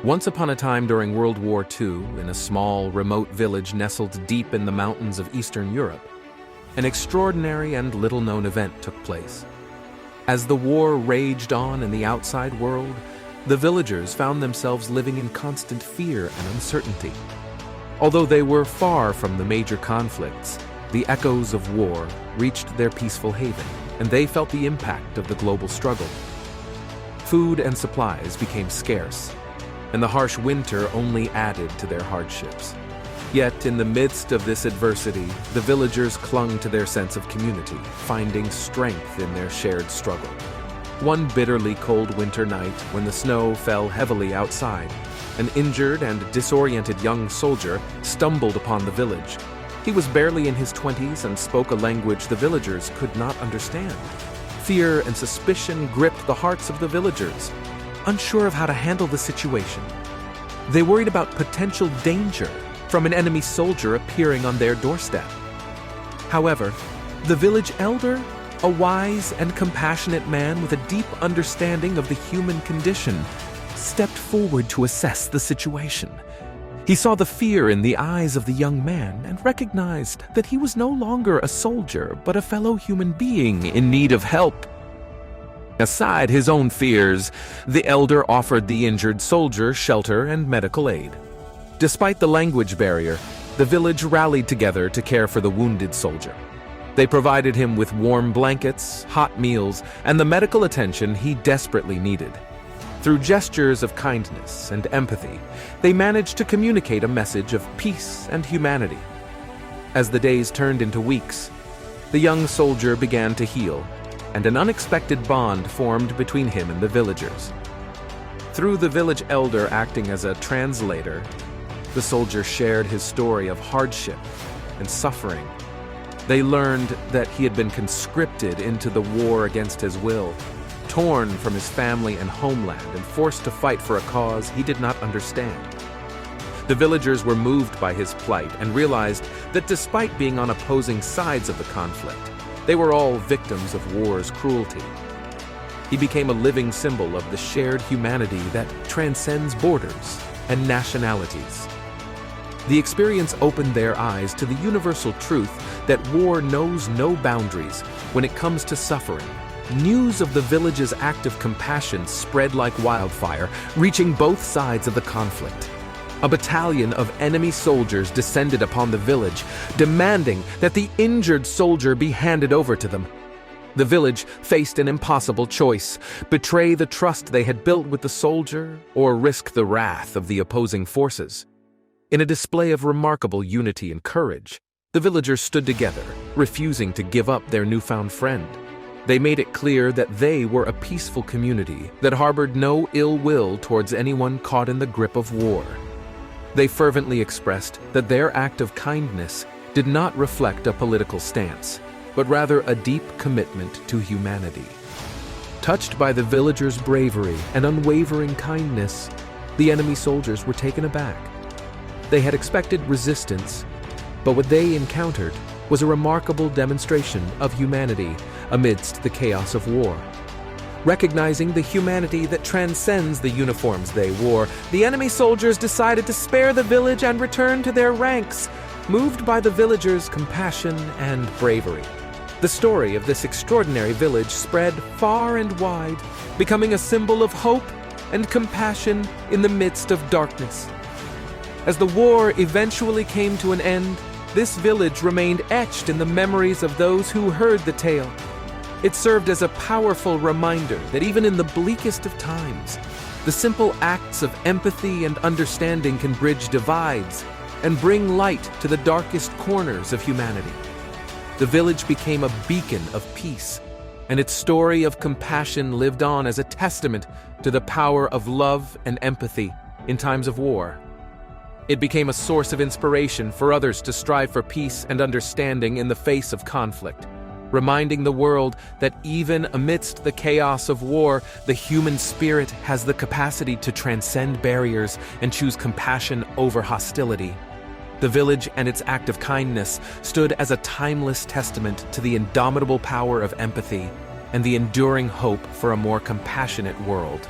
Once upon a time during World War II, in a small, remote village nestled deep in the mountains of Eastern Europe, an extraordinary and little-known event took place. As the war raged on in the outside world, the villagers found themselves living in constant fear and uncertainty. Although they were far from the major conflicts, the echoes of war reached their peaceful haven, and they felt the impact of the global struggle. Food and supplies became scarce, and the harsh winter only added to their hardships. Yet, in the midst of this adversity, the villagers clung to their sense of community, finding strength in their shared struggle. One bitterly cold winter night, when the snow fell heavily outside, an injured and disoriented young soldier stumbled upon the village. He was barely in his 20s and spoke a language the villagers could not understand. Fear and suspicion gripped the hearts of the villagers, unsure of how to handle the situation. They worried about potential danger from an enemy soldier appearing on their doorstep. However, the village elder, a wise and compassionate man with a deep understanding of the human condition, stepped forward to assess the situation. He saw the fear in the eyes of the young man and recognized that he was no longer a soldier, but a fellow human being in need of help. Aside his own fears, the elder offered the injured soldier shelter and medical aid. Despite the language barrier, the village rallied together to care for the wounded soldier. They provided him with warm blankets, hot meals, and the medical attention he desperately needed. Through gestures of kindness and empathy, they managed to communicate a message of peace and humanity. As the days turned into weeks, the young soldier began to heal, and an unexpected bond formed between him and the villagers. Through the village elder acting as a translator, the soldier shared his story of hardship and suffering. They learned that he had been conscripted into the war against his will, torn from his family and homeland and forced to fight for a cause he did not understand. The villagers were moved by his plight and realized that despite being on opposing sides of the conflict, they were all victims of war's cruelty. He became a living symbol of the shared humanity that transcends borders and nationalities. The experience opened their eyes to the universal truth that war knows no boundaries when it comes to suffering. News of the village's act of compassion spread like wildfire, reaching both sides of the conflict. A battalion of enemy soldiers descended upon the village, demanding that the injured soldier be handed over to them. The village faced an impossible choice: betray the trust they had built with the soldier or risk the wrath of the opposing forces. In a display of remarkable unity and courage, the villagers stood together, refusing to give up their newfound friend. They made it clear that they were a peaceful community that harbored no ill will towards anyone caught in the grip of war. They fervently expressed that their act of kindness did not reflect a political stance, but rather a deep commitment to humanity. Touched by the villagers' bravery and unwavering kindness, the enemy soldiers were taken aback. They had expected resistance, but what they encountered was a remarkable demonstration of humanity amidst the chaos of war. Recognizing the humanity that transcends the uniforms they wore, the enemy soldiers decided to spare the village and return to their ranks, moved by the villagers' compassion and bravery. The story of this extraordinary village spread far and wide, becoming a symbol of hope and compassion in the midst of darkness. As the war eventually came to an end, this village remained etched in the memories of those who heard the tale. It served as a powerful reminder that even in the bleakest of times, the simple acts of empathy and understanding can bridge divides and bring light to the darkest corners of humanity. The village became a beacon of peace, and its story of compassion lived on as a testament to the power of love and empathy in times of war. It became a source of inspiration for others to strive for peace and understanding in the face of conflict, reminding the world that even amidst the chaos of war, the human spirit has the capacity to transcend barriers and choose compassion over hostility. The village and its act of kindness stood as a timeless testament to the indomitable power of empathy and the enduring hope for a more compassionate world.